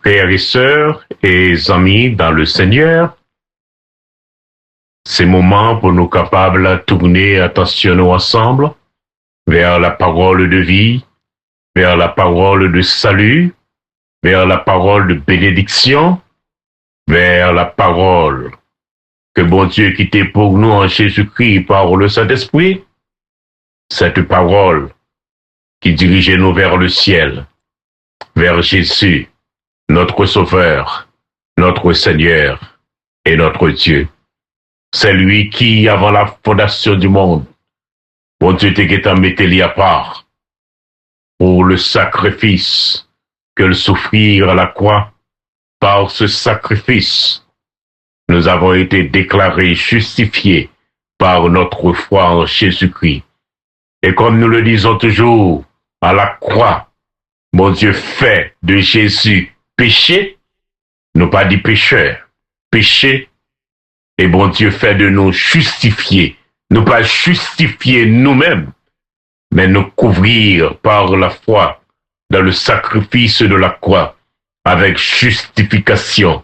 Frères et sœurs et amis dans le Seigneur, c'est moment pour nous capables de tourner attention ensemble vers la parole de vie, vers la parole de salut, vers la parole de bénédiction, vers la parole que bon Dieu quitté pour nous en Jésus-Christ par le Saint-Esprit, cette parole qui dirigeait nous vers le ciel, vers Jésus, notre Sauveur, notre Seigneur et notre Dieu. C'est lui qui, avant la fondation du monde, bon Dieu t'est mis à part pour le sacrifice que le souffrir à la croix. Par ce sacrifice, nous avons été déclarés justifiés par notre foi en Jésus-Christ. Et comme nous le disons toujours, à la croix, mon Dieu fait de Jésus péché, non pas dit pécheur, péché, et bon Dieu fait de nous justifiés, non pas justifier nous-mêmes, mais nous couvrir par la foi dans le sacrifice de la croix, avec justification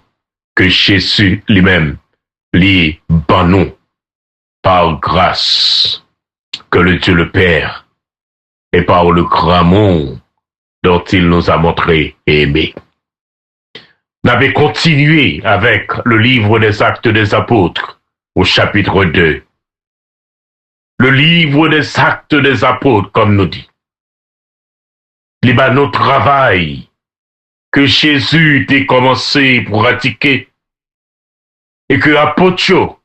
que Jésus lui-même lui ban nous par grâce que le Dieu le Père et par le grand amour dont il nous a montré et aimé. Nous avons continué avec le livre des Actes des Apôtres au chapitre 2. Le livre des Actes des Apôtres, comme nous dit. Il y a notre travail que Jésus a commencé pour pratiquer et que apôtres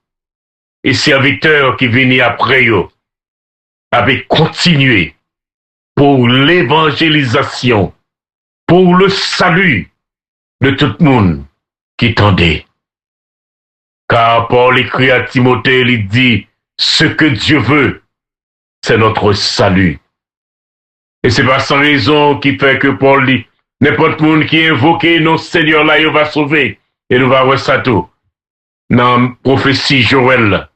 et serviteurs qui venaient après eux avaient continué pour l'évangélisation, pour le salut de tout le monde qui tendait. Car Paul écrit à Timothée, il dit, ce que Dieu veut, c'est notre salut. Et c'est pas sans raison qui fait que Paul dit, n'importe monde qui invoque nos Seigneur là, il va sauver. Et nous va voir ça tout. Dans la prophétie Joël.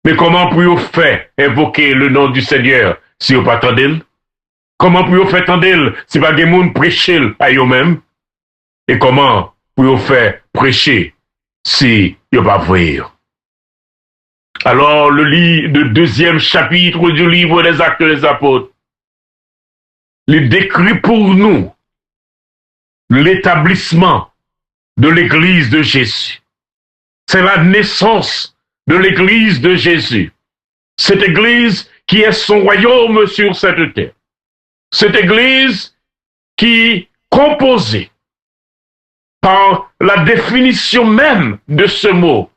Mais comment pouvez-vous faire invoquer le nom du Seigneur si vous pas attendez? Comment pouvez-vous faire attendre si pas des monde prêcher à eux-mêmes? Et comment pouvez-vous faire prêcher si vous pas voir? Alors, le deuxième chapitre du livre des Actes des Apôtres, il décrit pour nous l'établissement de l'Église de Jésus. C'est la naissance de l'Église de Jésus. Cette Église qui est son royaume sur cette terre. Cette Église qui est composée par la définition même de ce mot.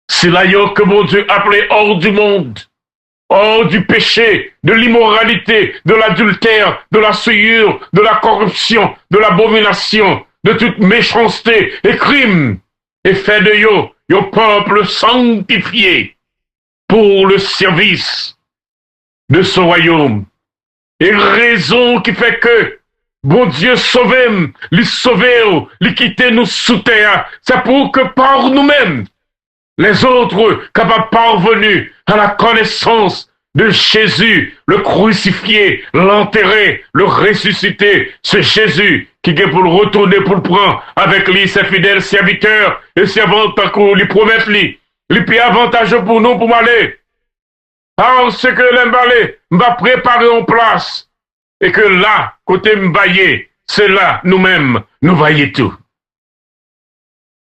C'est l'ailleurs que mon Dieu appelait hors du monde, hors du péché, de l'immoralité, de l'adultère, de la souillure, de la corruption, de l'abomination, de toute méchanceté et crime, et fait de yo peuple sanctifié pour le service de son royaume. Et raison qui fait que bon Dieu sauve, lui sauve, lui quitter nous sous terre, c'est pour que par nous-mêmes, les autres capables parvenus à la connaissance de Jésus, le crucifié, l'enterré, le ressuscité, ce Jésus qui est pour le retourner, pour le prendre avec lui, ses fidèles serviteurs et servantes, qu'on lui promet lui plus avantageux pour nous pour m'aller. Parce que l'embalé m'a préparé en place et que là, côté m'baillé, c'est là nous-mêmes, nous voyons tout.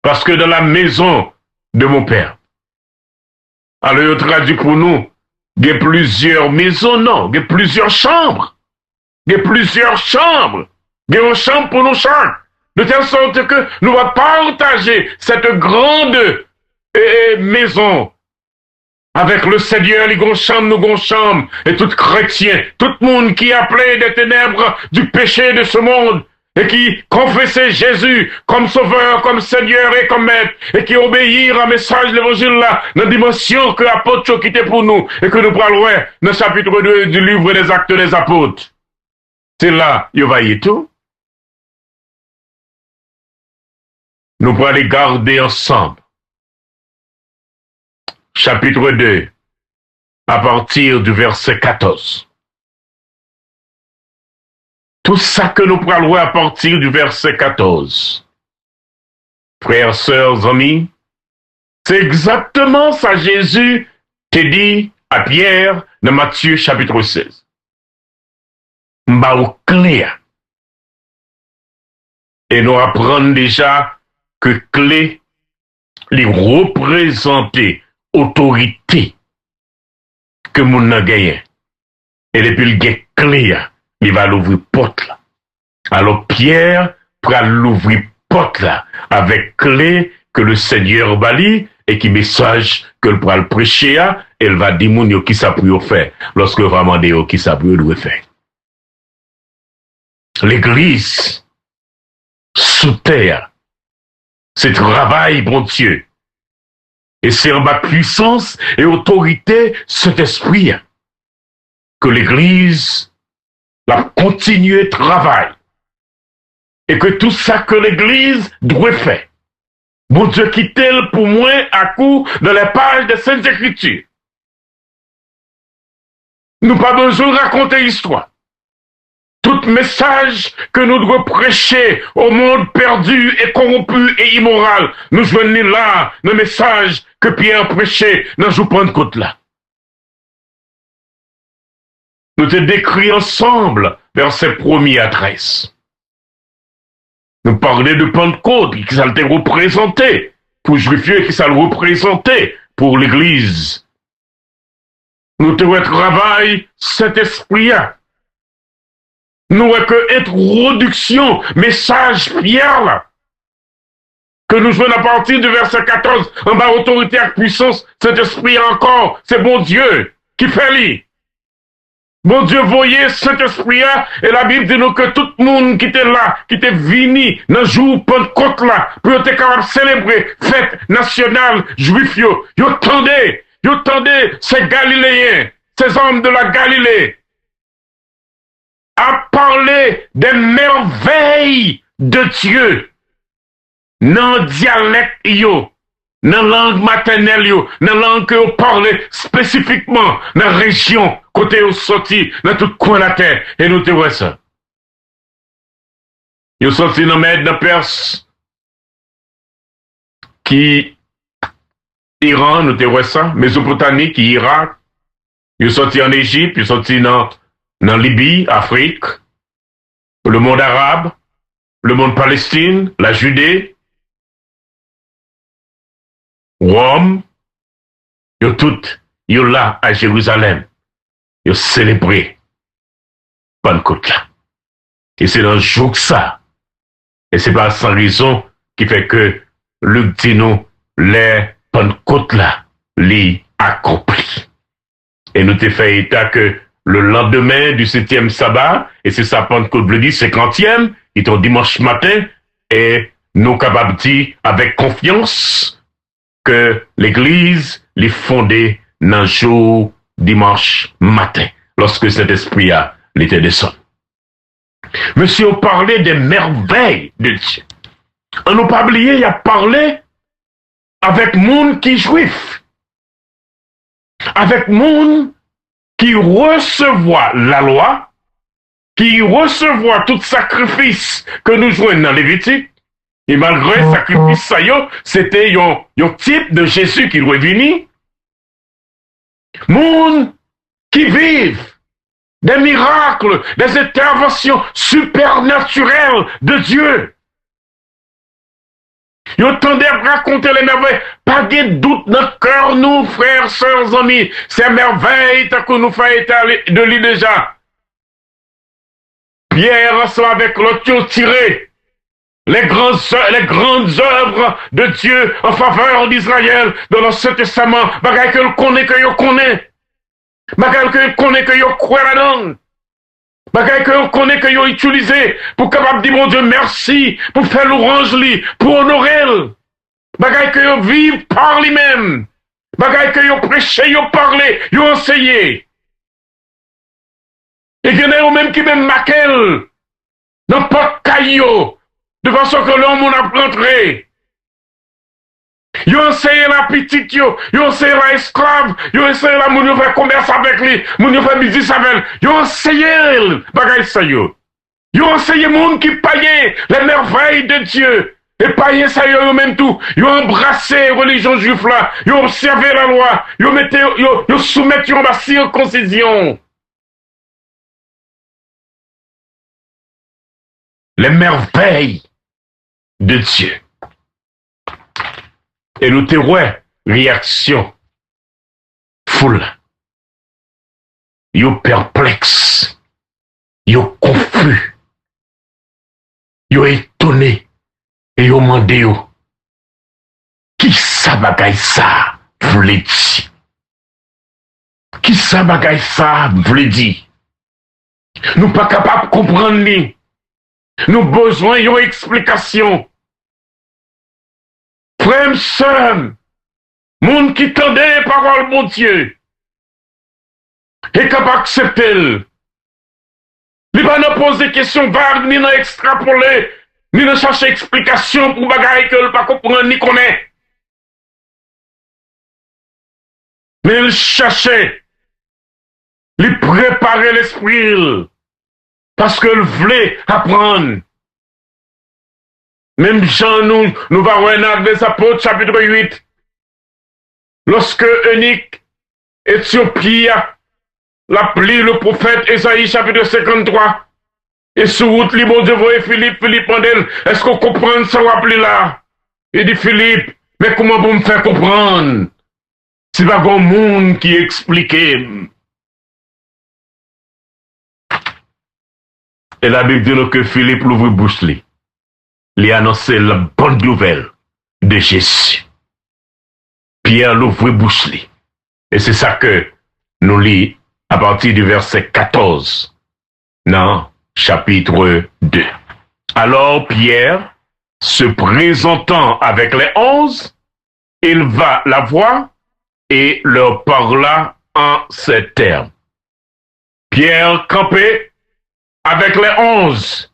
Parce que dans la maison de mon père, alors il traduit pour nous, il y a plusieurs maisons, non, il y a plusieurs chambres. Il y a plusieurs chambres. Il y a une chambre pour nous chaque. De telle sorte que nous allons partager cette grande maison avec le Seigneur, les grandes chambres, nos grandes chambres, et tout chrétien, tout le monde qui est appelé des ténèbres du péché de ce monde, et qui confessait Jésus comme sauveur, comme Seigneur et comme maître, et qui obéir à message de l'évangile là, dans la dimension que l'apôtre qui était pour nous, et que nous parlons dans le chapitre 2 du livre des Actes des Apôtres. C'est là, vous voyez tout. Nous pourrons les garder ensemble. Chapitre 2, à partir du verset 14. tout ça que nous parlons à partir du verset 14. Frères, sœurs, amis, c'est exactement ça Jésus t'a dit à Pierre dans Matthieu chapitre 16. M'a au clair. Et nous apprenons déjà que clé les représenter autorité que mon a gagné. Et depuis le gain clé, il va l'ouvrir porte là. Alors Pierre va l'ouvrir porte là avec clé que le Seigneur bali et qui message que le pral prêcher et elle va dire moun qui ça pour faire lorsque vraiment demander qui ça pour doit faire. L'église sous terre, c'est travail bon Dieu. Et c'est en bas puissance et autorité cet esprit que l'église la continuer travail. Et que tout ça que l'église doit faire. Bon Dieu quitte pour moi à coup dans les pages des Saintes Écritures. Nous pas besoin de raconter l'histoire. Tout message que nous devons prêcher au monde perdu et corrompu et immoral, nous joignons là le message que Pierre prêchait dans le jour Pentecôte là. Nous te décrit ensemble versets 1er à 13. Nous parlons de Pentecôte, qui ça le représenté pour les Juifs et qui ça le représentait pour l'Église. Nous devons travailler cet esprit-là. Nous avons que introduction, message Pierre là. Que nous jouons à partir du verset 14, en bas autorité et puissance, cet esprit encore, c'est bon Dieu qui fait lui. Bon Dieu, voyez cet esprit-là, et la Bible dit nous que tout le monde qui était là, qui était venu dans le jour Pentecôte là, pour être capable de célébrer fête nationale juif, yo tendez ces Galiléens, ces hommes de la Galilée, à parler des merveilles de Dieu, dans le dialecte yo, dans la langue maternelle yo, dans la langue que vous parlez spécifiquement dans la région, côté où sorti, dans tout coin de la terre, et nous te voyons ça. Vous sorti dans Mède, dans Perse, qui Iran, nous te voyons ça, Mésopotamie, qui Irak, vous sorti en Égypte, vous sorti dans Libye, Afrique, le monde arabe, le monde Palestine, la Judée, Rome, yo tout, yo là à Jérusalem, yo célébré Pentecôte là. Et c'est dans le jour que ça. Et c'est pas sans raison qui fait que Luc dit nous, les Pentecôte là, les accompli. Et nous te fait état que le lendemain du 7e sabbat, et c'est ça Pentecôte le dit, 50e, il est un dimanche matin, et nous capables de dire avec confiance que l'église les fondée dans le jour dimanche matin, lorsque cet esprit a l'été descendu. Monsieur, on parlait des merveilles de Dieu. On n'a pas oublié, il a parlé avec monde qui est juif, avec monde qui recevoir la loi, qui recevoir tout sacrifice que nous jouons dans Lévitique. Et malgré le sacrifice, ça c'était un type de Jésus qui doit venir. Monde qui vivent des miracles, des interventions supernaturelles de Dieu. Ils entendaient raconter les merveilles. Pas de doute dans le cœur, nous, frères, sœurs, amis. Ces merveilles que nous faisons étaler de lui déjà. Pierre, ensemble avec l'autre, tiré les grandes œuvres de Dieu en faveur d'Israël dans l'Ancien Testament. Bagay que l'on connaît, que l'on connaît. Bagay que l'on connaît, que l'on croit là-dedans. Bagay que l'on connaît, que l'on utilisé pour capable dire, mon Dieu, merci, pour faire l'orange, pour honorer. Bagay que l'on vit par lui-même. Bagay que l'on prêché, l'on parlé, l'on enseigné. Et il y en a même qui même maquel dans pas caillou, de façon que l'homme a rentré. Ils ont essayé la petite, ils ont essayé la esclave, ils ont essayé la moun faire commerce avec lui, moun fait business avec lui, ils ont essayé bagay ça yo. Ils ont enseigné monde qui païen les merveilles de Dieu. Et païen ça y est même tout. Ils ont embrassé la religion juive là. Ils ont observé la loi. Ils ont soumettent à la circoncision. Les merveilles de Dieu. Et nous te ouais, réaction. Foule. Ils perplexes. Ils confus. Ils étonnés. Et ils demandé qui ça bagaille ça vle di? Qui ça bagaille ça vle di? Nous pas capables de comprendre ni. Nous besoin d'une explication. Frère, sœur, monde qui tendait les paroles de mon Dieu, est capable d'accepter. Il va pas poser des questions vagues, ni extrapoler, ni chercher explication pour bagaille que ne pas comprendre ni connaît. Mais il cherchait, il préparait l'esprit, parce qu'il voulait apprendre. Même Jean, nous va voir dans les apôtres, chapitre 8, lorsque Eunuque, Éthiopie, l'appelé le prophète Esaïe, chapitre 53, et sur route, li bon Dieu voyait Philippe Mandel, est-ce qu'on comprend ça ou appelé là? Il dit Philippe, mais comment vous me faire comprendre? C'est pas grand monde qui expliquait. Et la Bible dit que Philippe l'ouvre bouche li. Il a annoncé la bonne nouvelle de Jésus. Pierre l'ouvre bouche li. Et c'est ça que nous lisons à partir du verset 14 dans chapitre 2. Alors Pierre, se présentant avec les 11, il va la voir et leur parla en ces termes. Pierre campé avec les 11.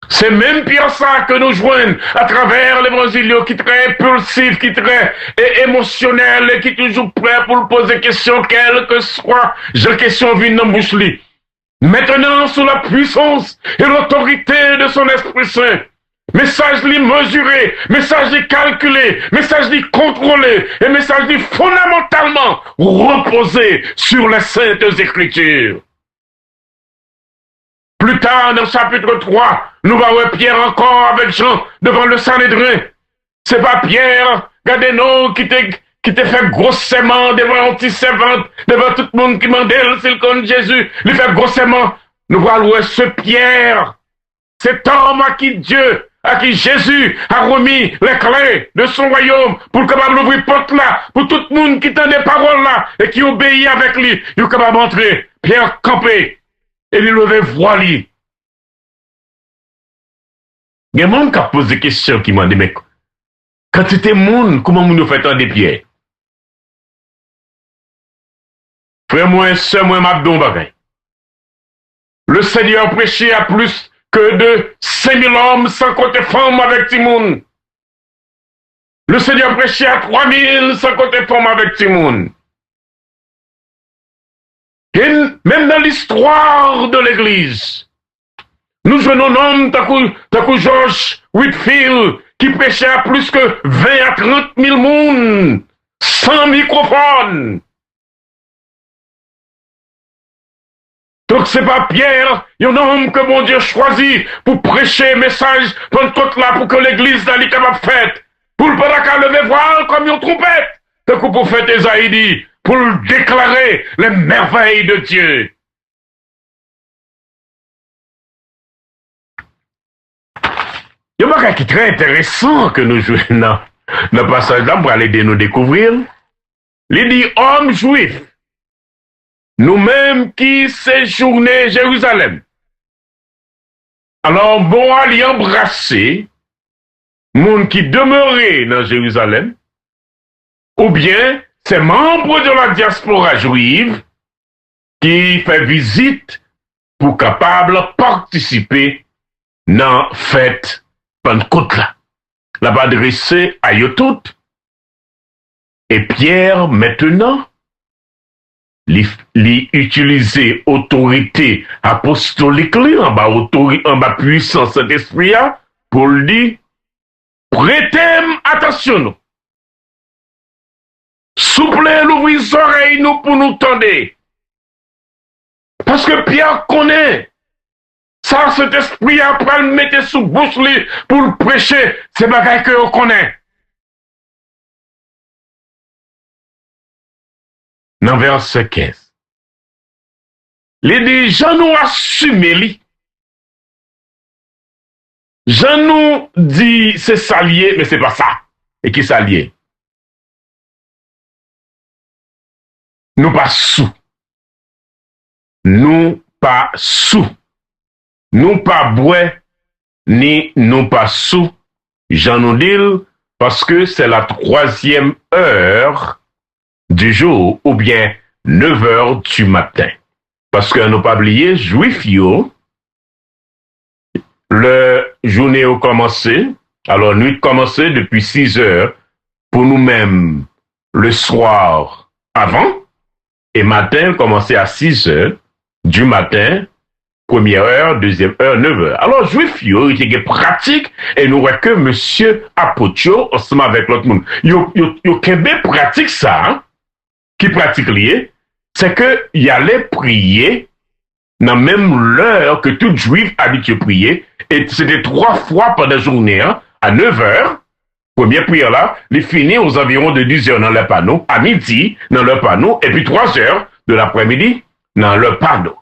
C'est même Pierre ça que nous joignons à travers l'évangile qui est très impulsif, qui est très émotionnel et qui est toujours prêt pour poser des questions, quelle que soit la question vienne dans bouche li. Maintenant, sous la puissance et l'autorité de son Esprit Saint, message li mesuré, message li calculé, message li contrôlé et message li fondamentalement reposé sur les saintes Écritures. Plus tard, dans le chapitre 3, nous voyons Pierre encore avec Jean devant le Sanhédrin. C'est pas Pierre, regardez-nous, qui te fait grossement devant l'anti-servante, devant tout le monde qui mandait s'il connaît Jésus, lui fait grossement. Nous voyons ce Pierre, cet homme à qui Dieu, à qui Jésus a remis les clés de son royaume pour capable d'ouvrir porte là, pour tout le monde qui tend des paroles là et qui obéit avec lui, il est capable d'entrer. Pierre campé. Et il levait voile. Il y a des gens qui posent des questions qui m'ont dit, mais quand tu étais monde, comment vous nous faites en des pieds? Frère, moi, sœur, moi, m'abdon bagay. Le Seigneur prêchait à plus que de 5000 hommes sans compter femmes avec Timoun. Le Seigneur prêchait à 3000 sans compter femmes avec Timoun. Et même dans l'histoire de l'Église, nous venons un homme takou George Whitefield qui prêchait à plus que 20 à 30 000 personnes sans microphone. Donc c'est pas Pierre, il y a un homme que mon Dieu choisit pour prêcher un message Pentecôte là pour que l'Église soit capable de faire. Pour le pas qu'à lever voile comme une trompette. Donc le prophète Esaïe dit, pour déclarer les merveilles de Dieu. Il y a un bagage qui est très intéressant que nous jouons dans le passage là pour aller nous découvrir. Il dit, hommes juifs, nous-mêmes qui séjournons Jérusalem. Alors, bon, aller embrasser, monde qui demeurait dans Jérusalem, ou bien, ces membres de la diaspora juive qui fait visite pour capable participer dans la fête Pentecôte là. La va adressée à eux toutes. Et Pierre, maintenant, li utiliser autorité apostolique en bas puissance Saint-Esprit pour le dire prêtez attention. Souple l'ouvrir les oreilles nous pour nous tendre. Parce que Pierre connaît ça, cet esprit après le mettre sous bouche pour le prêcher, c'est bagaille que on connaît. Dans verset 15. Les gens nous assument. Jean nous dit c'est salier, mais c'est pas ça. Et qui salier? Nous pas sous. Nous pas sous. Nous pas bois, ni nous pas sous. Jean nous dit parce que c'est la 3e heure du jour, ou bien 9 heures du matin. Parce que nous pas oublié, juif yo, le journée a commencé, alors nuit commencé depuis 6 heures, pour nous-mêmes, le soir avant, et matin commencé à 6 heures du matin, 1e heure, 2e heure, 9 heures. Alors, juif yo, il était pratique, et nous voyons que monsieur Apotio, ensemble avec l'autre monde, yo kebe pratique ça, hein, qui pratique lié, c'est que il allait prier dans même l'heure que tout juif habitué prier, et c'était 3 fois pendant la journée, hein, à 9 heures, première prière là, les finit aux environs de 10 heures dans le panneau, à midi dans le panneau, et puis 3 heures de l'après-midi dans le panneau.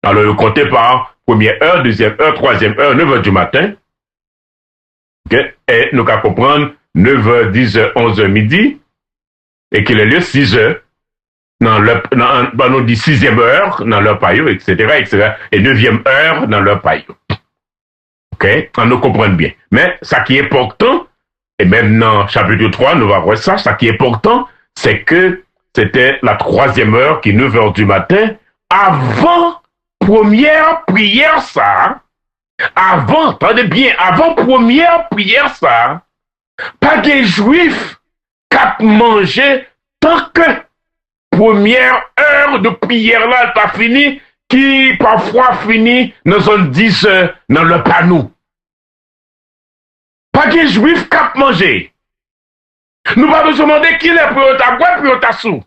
Alors, le comptez par 1e heure, 2e heure, 3e heure, 9 heures du matin. Okay? Et nous allons comprendre 9 heures, 10 heures, 11 heures midi, et qu'il est lieu 6 heures, dans nous dit 6e heure, dans leur paillot, etc., etc., et 9e heure dans leur paillot. Ok? On nous comprend bien. Mais, ça qui est important, et même dans chapitre 3, nous allons voir ça, qui est important, c'est que c'était la 3e heure, qui est 9 heures du matin, avant première prière ça, avant, attendez bien, avant première prière ça, pas des juifs qui mangé tant que première heure de prière là pas fini, qui parfois finit dans un 10 heures dans le panneau. Pas des juifs qui mangé. Nous pas besoin de demander qui est pour ta boîte pour ta sou.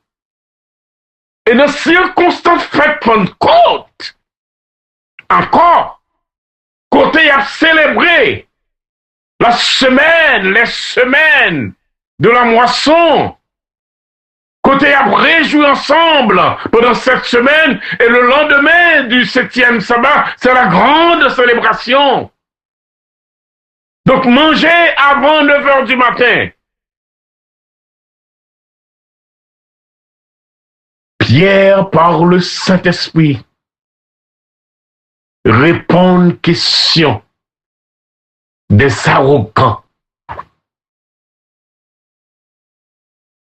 Et dans circonstances faites Pentecôte, encore, côté y a célébré les semaines de la moisson, côté y a réjoui ensemble pendant cette semaine, et le lendemain du 7e sabbat, c'est la grande célébration. Donc manger avant 9 heures du matin. Pierre, par le Saint-Esprit, répond aux questions des arrogants,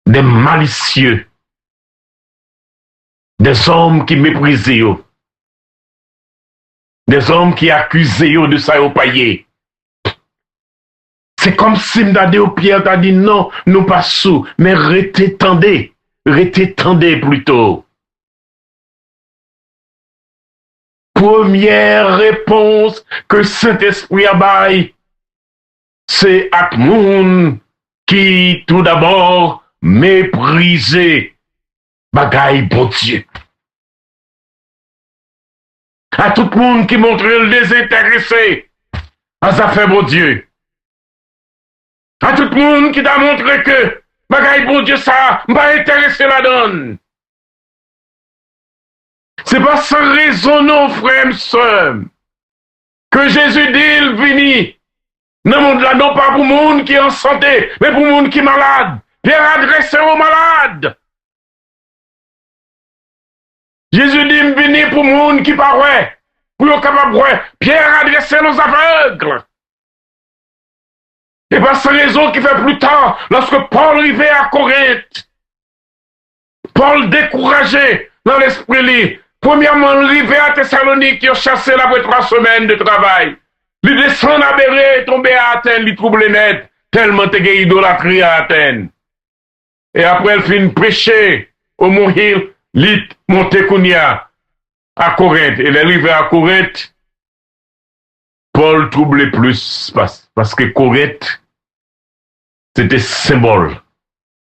des malicieux, des hommes qui méprisaient, des hommes qui accusaient de ça au paillet. C'est comme si Pierre t'a dit non, nous pas sous, mais retendez plutôt. Première réponse que Saint-Esprit a baille, c'est à moun qui tout d'abord méprisé bagaille bon Dieu. À tout le monde qui montre le désintéressé à sa fait bon Dieu. À tout le monde qui t'a montré que bagaille bon Dieu ça m'a intéressé la donne. C'est pas sans raison, non, frères et sœurs, que Jésus dit, il vini. Non, monde là, non pas pour monde qui est en santé, mais pour monde qui est malade. Pierre adressé aux malades. Jésus dit, il vini pour monde qui paraît, pour le capable de Pierre adressé aux aveugles. Et pas sans raison qui fait plus tard, lorsque Paul arrivait à Corinthe, Paul découragé dans l'esprit, premièrement, arrivé à Thessalonique, il a chassé là après 3 semaines de travail. Il descend à Bérée, tombé à Athènes, il trouble net, tellement il y a idolâtrie à Athènes. Et après, il finit prêcher au Mont Hill, lit Montekounia à Corinthe. Et l'arrivée à Corinthe, Paul troublait plus parce que Corinthe, c'était symbole.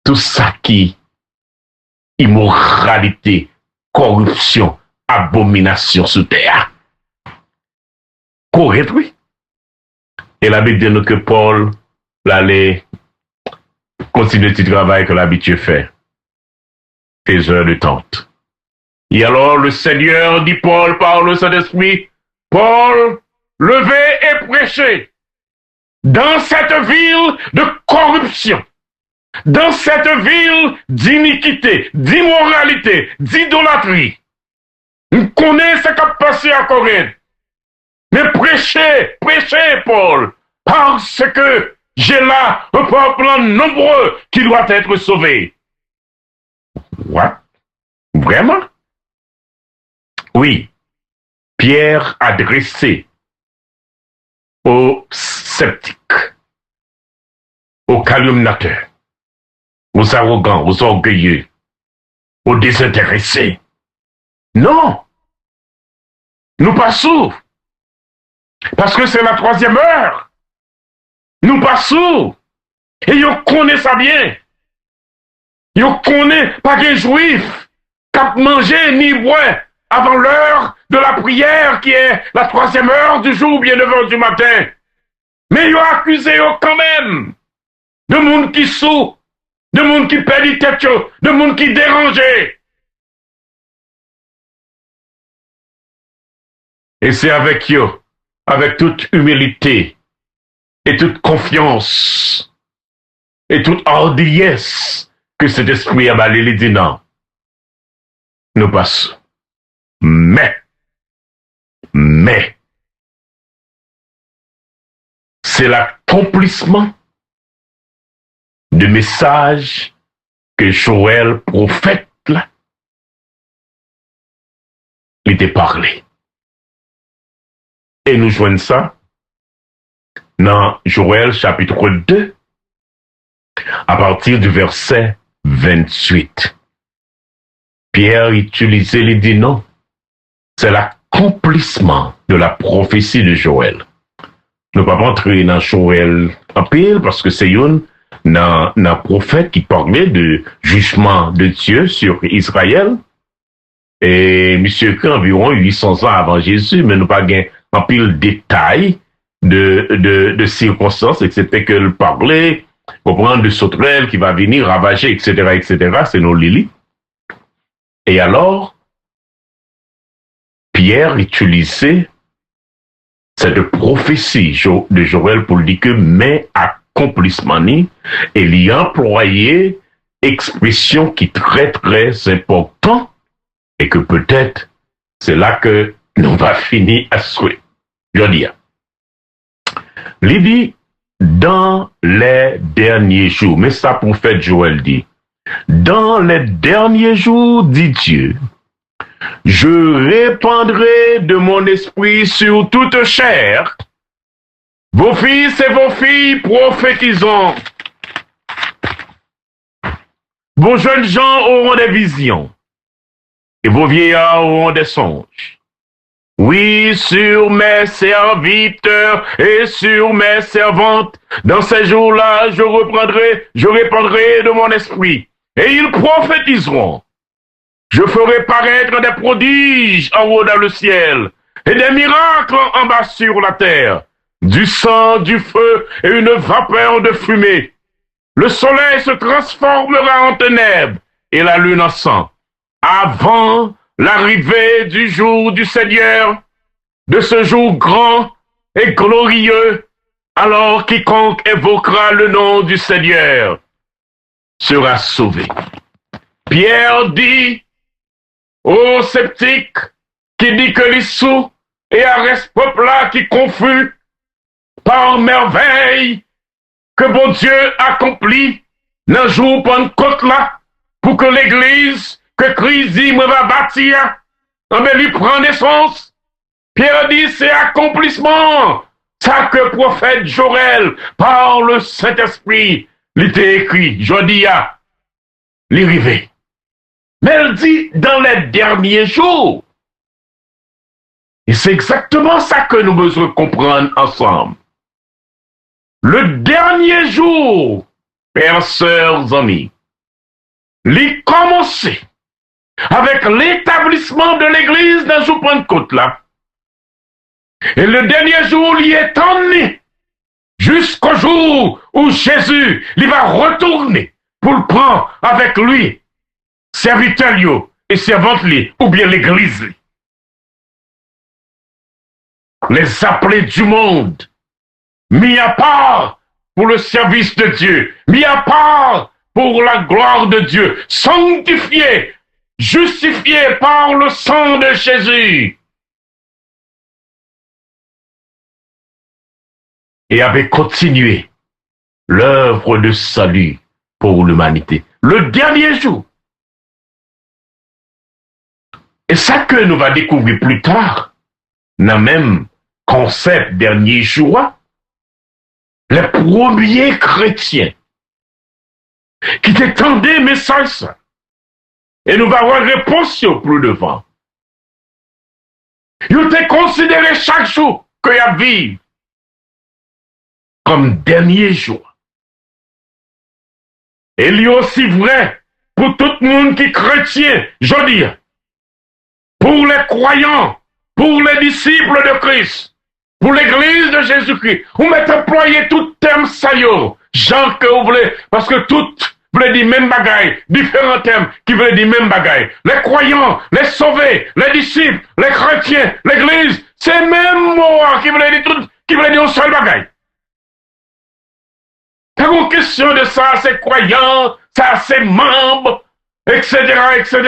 Tout ça qui immoralité, corruption, abomination sous terre. Corinthe, oui. Et la Bible dit que Paul allait continuer le travail que l'habitude fait. Les heures de tente. Et alors le Seigneur dit Paul par le Saint-Esprit, Paul, levez et prêchez dans cette ville de corruption, dans cette ville d'iniquité, d'immoralité, d'idolâtrie. On connaît ce qui a passé à Corinthe. Mais prêchez, prêchez, Paul, parce que j'ai là un peuple nombreux qui doit être sauvé. What? Vraiment? Oui. Pierre adressé aux sceptiques, aux calomniateurs, aux arrogants, aux orgueilleux, aux désintéressés. Non! Nous passons. Parce que c'est la 3e heure. Nous passons. Et on connaît ça bien. On connaît pas des juifs qui ont mangé ni boire avant l'heure de la prière qui est la 3e heure du jour, bien 9h du matin. Mais ils ont accusé quand même de monde qui sous, de monde qui perdit tête, de monde qui dérangeait. Et c'est avec eux, avec toute humilité et toute confiance et toute hardiesse que cet esprit a balayé les dit non. Nous passons. Mais, c'est l'accomplissement de message que Joël, prophète, là, il était parlé. Et nous joignons ça dans Joël chapitre 2, à partir du verset 28. Pierre utilisait les dit non. C'est l'accomplissement de la prophétie de Joël. Nous ne pouvons pas entrer dans Joël en pile parce que c'est un prophète qui parlait de jugement de Dieu sur Israël. Et monsieur écrit environ 800 ans avant Jésus, mais nous pas gain en pile détail de circonstances, etc. que le parlait, comprendre de sauterelles qui va venir ravager, etc. C'est nos Lili. Et alors, Pierre utilisait cette prophétie de Joël pour dire que mais accomplissement et il y employait expression qui est très très important et que peut-être c'est là que nous va finir à souhait. Je dis, il dit dans les derniers jours, mais ça prophète Joël dit, dans les derniers jours, dit Dieu, je répandrai de mon esprit sur toute chair. Vos fils et vos filles prophétiseront. Vos jeunes gens auront des visions. Et vos vieillards auront des songes. Oui, sur mes serviteurs et sur mes servantes, dans ces jours-là, je répandrai de mon esprit. Et ils prophétiseront. Je ferai paraître des prodiges en haut dans le ciel et des miracles en bas sur la terre, du sang, du feu et une vapeur de fumée. Le soleil se transformera en ténèbres et la lune en sang, avant l'arrivée du jour du Seigneur, de ce jour grand et glorieux, alors quiconque évoquera le nom du Seigneur sera sauvé. Pierre dit aux sceptiques qui dit que les sous et à ce peuple-là qui confus par merveille que bon Dieu accomplit dans le jour Pentecôte là pour que l'église que Christ dit me va bâtir, mais lui prend naissance. Pierre dit c'est accomplissement. Ça que prophète Joël par le Saint-Esprit, il était écrit, je dis à l'arrivée Mais elle dit dans les derniers jours. Et c'est exactement ça que nous devons comprendre ensemble. Le dernier jour, pères, sœurs, amis, il commençait avec l'établissement de l'église dans le Pentecôte là. Et le dernier jour, il est emmené jusqu'au jour où Jésus il va retourner pour le prendre avec lui, serviteurs et servantes, ou bien l'église. Les appelés du monde, mis à part pour le service de Dieu, mis à part pour la gloire de Dieu, sanctifiés, justifiés par le sang de Jésus. Et avait continué l'œuvre de salut pour l'humanité. Le dernier jour. Et ça que nous allons découvrir plus tard, dans le même concept dernier jour, les premiers chrétiens qui t'étendaient message, et nous allons avoir réponse au plus devant. Ils ont considéré chaque jour qu'il y a vivre comme dernier jour. Et il est aussi vrai pour tout le monde qui est chrétien, je dis, pour les croyants, pour les disciples de Christ, pour l'église de Jésus-Christ. Vous mettez employé tout terme ça yo, genre que vous voulez, parce que tout voulez dire même bagaille, différents termes qui veulent dire même bagaille. Les croyants, les sauvés, les disciples, les chrétiens, l'église, c'est même moi qui voulait dire tout, qui voulait dire un seul bagaille. T'as une question de ça, c'est croyants, ça c'est membres, etc., etc.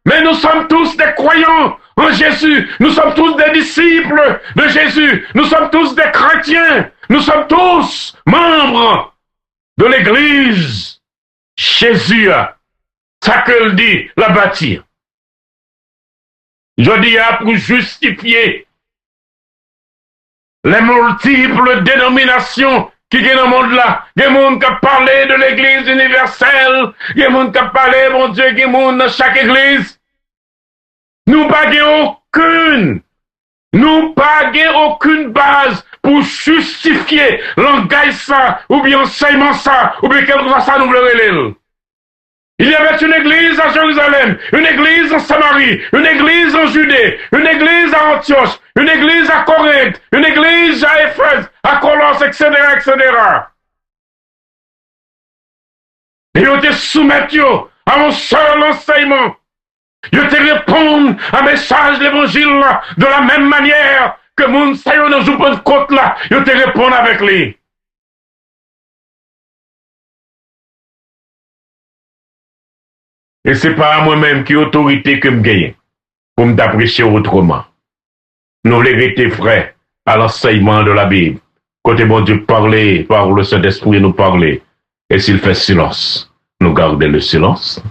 Mais nous sommes tous des croyants en Jésus. Nous sommes tous des disciples de Jésus. Nous sommes tous des chrétiens. Nous sommes tous membres de l'église. Jésus, ça que dit la bâtir. Je dis pour justifier les multiples dénominations qui est dans le monde là. Il y a des gens qui ont parlé de l'église universelle. Il y a des gens qui ont parlé, mon Dieu, il y a des gens dans chaque église. Nous n'avons aucune base pour justifier langage ça, ou bien enseignement ça, ou bien quelque chose ça nous voulons. Il y avait une église à Jérusalem, une église en Samarie, une église en Judée, une église à Antioche, une église à Corinthe, une église à Éphèse, à Colosse, etc., etc. Et ils étaient soumis à un seul enseignement. Ils te répondent à un message de l'évangile de la même manière que mon Seigneur dans une côte là, ils te répondent avec lui. Et c'est pas moi-même qui autorité que me gagne pour m'apprécier autrement. Nous les rester frais à l'enseignement de la Bible. Côté bon Dieu parler, par le Saint-Esprit nous parler. Et s'il fait silence, nous garder le silence.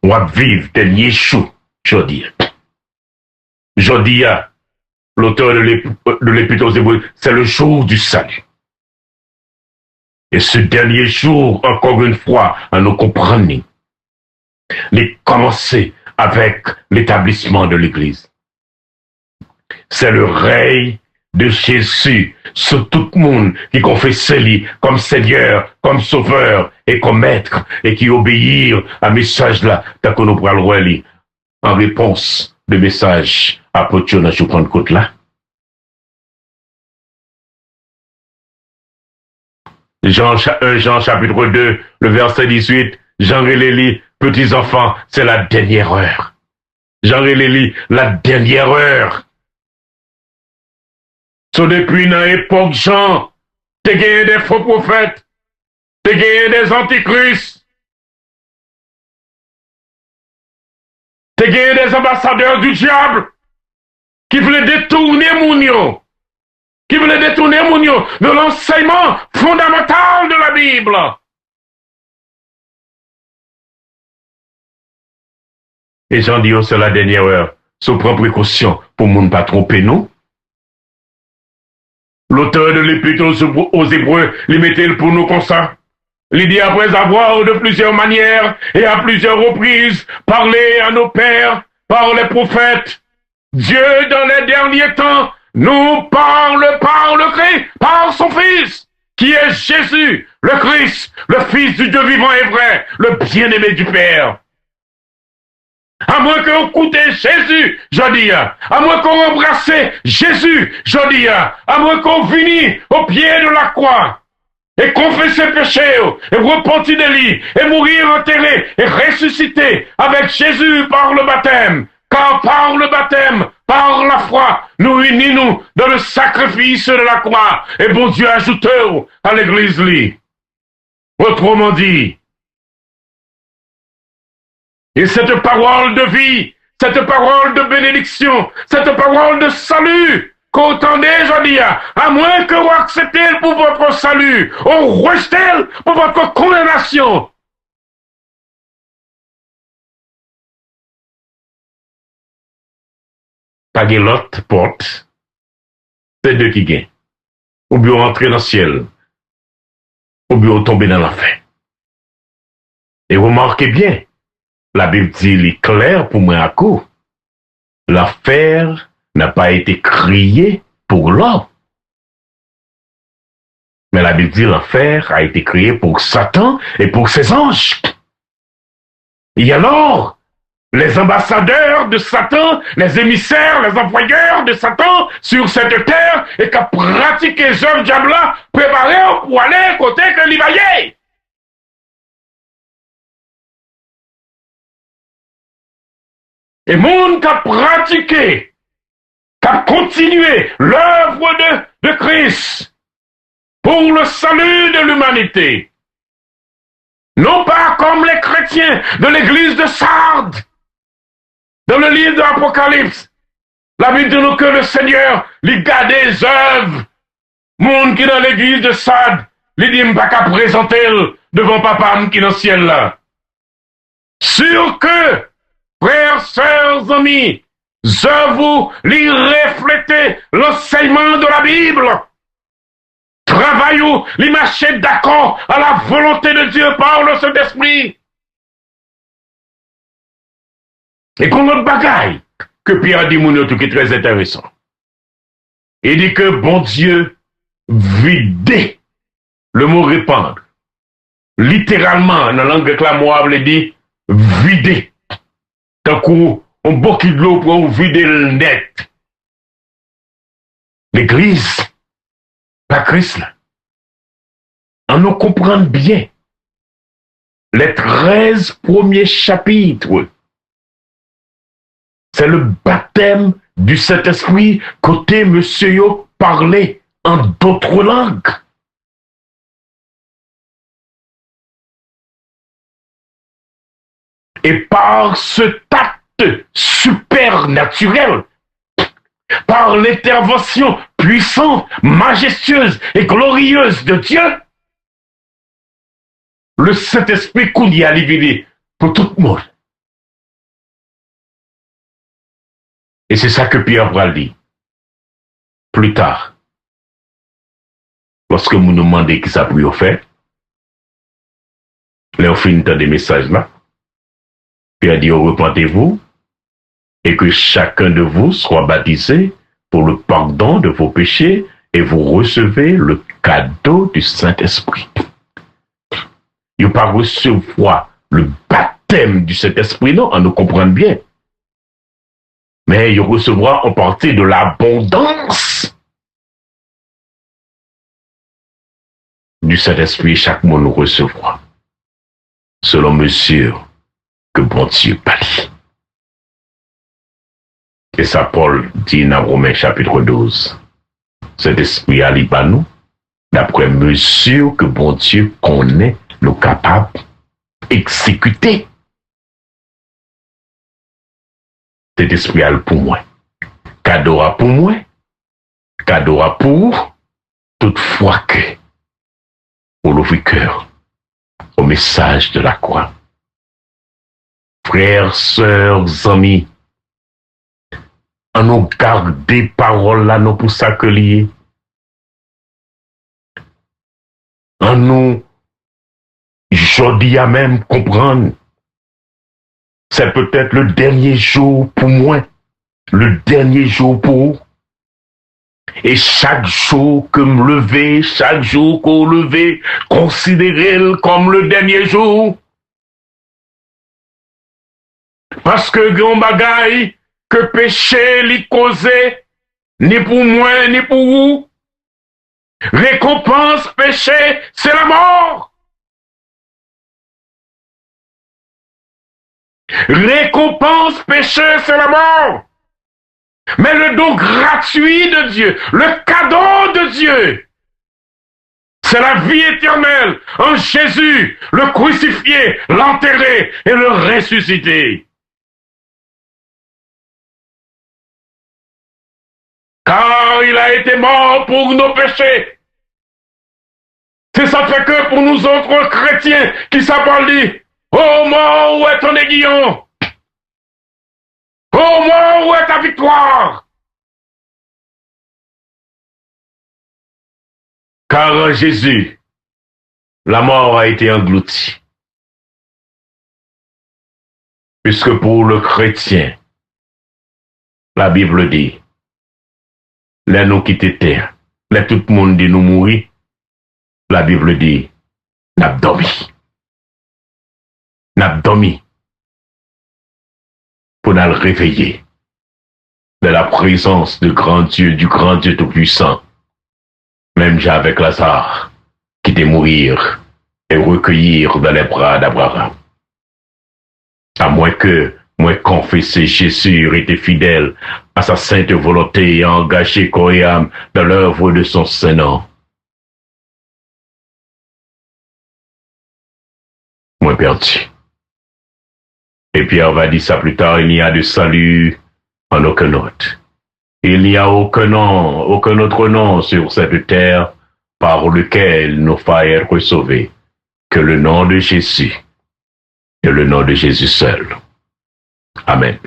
On va vivre tel Yeshua, je dis. Je dis, l'auteur de l'Épître aux Hébreux, c'est le jour du salut. Et ce dernier jour, encore une fois, à nous comprendre, les commencer avec l'établissement de l'Église. C'est le règne de Jésus sur tout le monde qui confesse lui comme Seigneur, comme Sauveur et comme Maître et qui obéit à message là, tant que nous pourrons le relire en réponse de message à Potio dans le Pentecôte là. Jean chapitre 2, le verset 18, Jean et Lélie, petits enfants, c'est la dernière heure. Jean et Lélie, la dernière heure. So depuis dans l'époque Jean, t'es gagné des faux prophètes, t'es gagné des antichrists, t'es gagné des ambassadeurs du diable qui voulaient détourner Mounio. Qui voulait détourner Mounio de l'enseignement fondamental de la Bible. Et Jean dit, c'est la dernière heure. Sous prend précaution pour ne pas tromper nous. L'auteur de l'Épître aux Hébreux, il mettait pour nous comme ça. Il dit après avoir de plusieurs manières et à plusieurs reprises parlé à nos pères par les prophètes, Dieu dans les derniers temps nous parle par le Christ, par son Fils, qui est Jésus, le Christ, le Fils du Dieu vivant et vrai, le bien-aimé du Père. À moins qu'on écoute Jésus, je dis, à moins qu'on embrasse Jésus, je dis, à moins qu'on finisse au pied de la croix, et confesser péché, et repentir de lui, et mourir enterré, et ressusciter avec Jésus par le baptême. Car par le baptême, par la foi, nous unissons dans le sacrifice de la croix. Et bon Dieu ajoute à l'église lui. Autrement dit, et cette parole de vie, cette parole de bénédiction, cette parole de salut, qu'entendez, je dis, à moins que vous acceptez pour votre salut, ou rejetez pour votre condamnation. Pas de l'autre porte, c'est deux qui gagnent. Ou bien rentrer dans le ciel, ou bien tomber dans l'enfer. Et remarquez bien, la Bible dit, il est clair pour moi à coup. L'affaire n'a pas été créée pour l'homme. Mais la Bible dit, l'affaire a été créée pour Satan et pour ses anges. Et alors, les ambassadeurs de Satan, les émissaires, les envoyeurs de Satan sur cette terre et qui pratiquent les œuvres diables préparés pour aller côté que l'Ivaillé. Et monde qui a pratiqué, qui a continué l'œuvre de Christ pour le salut de l'humanité. Non pas comme les chrétiens de l'église de Sardes. Dans le livre de l'Apocalypse, la Bible dit nous que le Seigneur lui garde des œuvres. Monde qui dans l'église de Sardes, lui dit m'pas qu'à présenter devant papa qui dans le ciel là. Sûr que, frères, sœurs, amis, je vous lui refléter l'enseignement de la Bible. Travaillons, lui marcher d'accord à la volonté de Dieu par le Saint-Esprit. Et qu'on notre bagaille que Pierre dit mon tout qui est très intéressant. Il dit que bon Dieu vider le mot répandre. Littéralement, dans la langue clamoable, il dit vider. Tant qu'on beaucoup de l'eau pour vider le net. L'église, pas Christ là. En nous comprendre bien les 13 premiers chapitres. C'est le baptême du Saint-Esprit côté monsieur yo parler en d'autres langues. Et par ce acte supernaturel, par l'intervention puissante, majestueuse et glorieuse de Dieu, le Saint-Esprit qu'on y a libéré pour tout le monde. Et c'est ça que Pierre va dire. Plus tard, lorsque vous nous demandez qui ça peut faire, là on finit des messages là, Pierre dit, repentez-vous et que chacun de vous soit baptisé pour le pardon de vos péchés et vous recevez le cadeau du Saint-Esprit. Il ne pas recevoir le baptême du Saint-Esprit, non, on nous comprend bien. Mais il recevra en partie de l'abondance du Saint-Esprit. Chaque mot nous recevra selon mesure que bon Dieu palie. Et ça, Paul dit dans Romains chapitre 12. Cet esprit a nous, d'après mesure que bon Dieu connaît, nous capables d'exécuter. Cet esprit a pour moi. Cadeau pour moi. Cadeau pour toutefois que pour l'ouvrir cœur au message de la croix. Frères, sœurs, amis, en nous garder parole là, non pour ça que lié. En nous je dis à même comprendre, c'est peut-être le dernier jour pour moi, le dernier jour pour vous. Et chaque jour que me lever, chaque jour qu'on lever, considérez-le comme le dernier jour. Parce que grand bagaille que péché l'y causé, ni pour moi, ni pour vous. Récompense péché, c'est la mort. Récompense péché, c'est la mort. Mais le don gratuit de Dieu, le cadeau de Dieu, c'est la vie éternelle en Jésus, le crucifié, l'enterré et le ressuscité. Car il a été mort pour nos péchés. C'est ça fait que pour nous autres chrétiens qui s'appellent, oh mort, où est ton aiguillon? Oh mort, où est ta victoire? Car en Jésus, la mort a été engloutie. Puisque pour le chrétien, la Bible dit, les nous qui t'étaient, les tout le monde dit nous mourir, la Bible dit, n'a dormi. N'a dormi. Pour nous réveiller de la présence du grand Dieu Tout-Puissant. Même j'ai avec Lazare, qui était mourir et recueillir dans les bras d'Abraham. À moins que moi confesser Jésus était fidèle à sa sainte volonté et engagé corps et âme dans l'œuvre de son Saint-Nom. Moi perdu. Et Pierre va dire ça plus tard, il n'y a de salut en aucun autre. Il n'y a aucun autre nom sur cette terre par lequel nous faille être sauvés que le nom de Jésus et le nom de Jésus seul. Amen.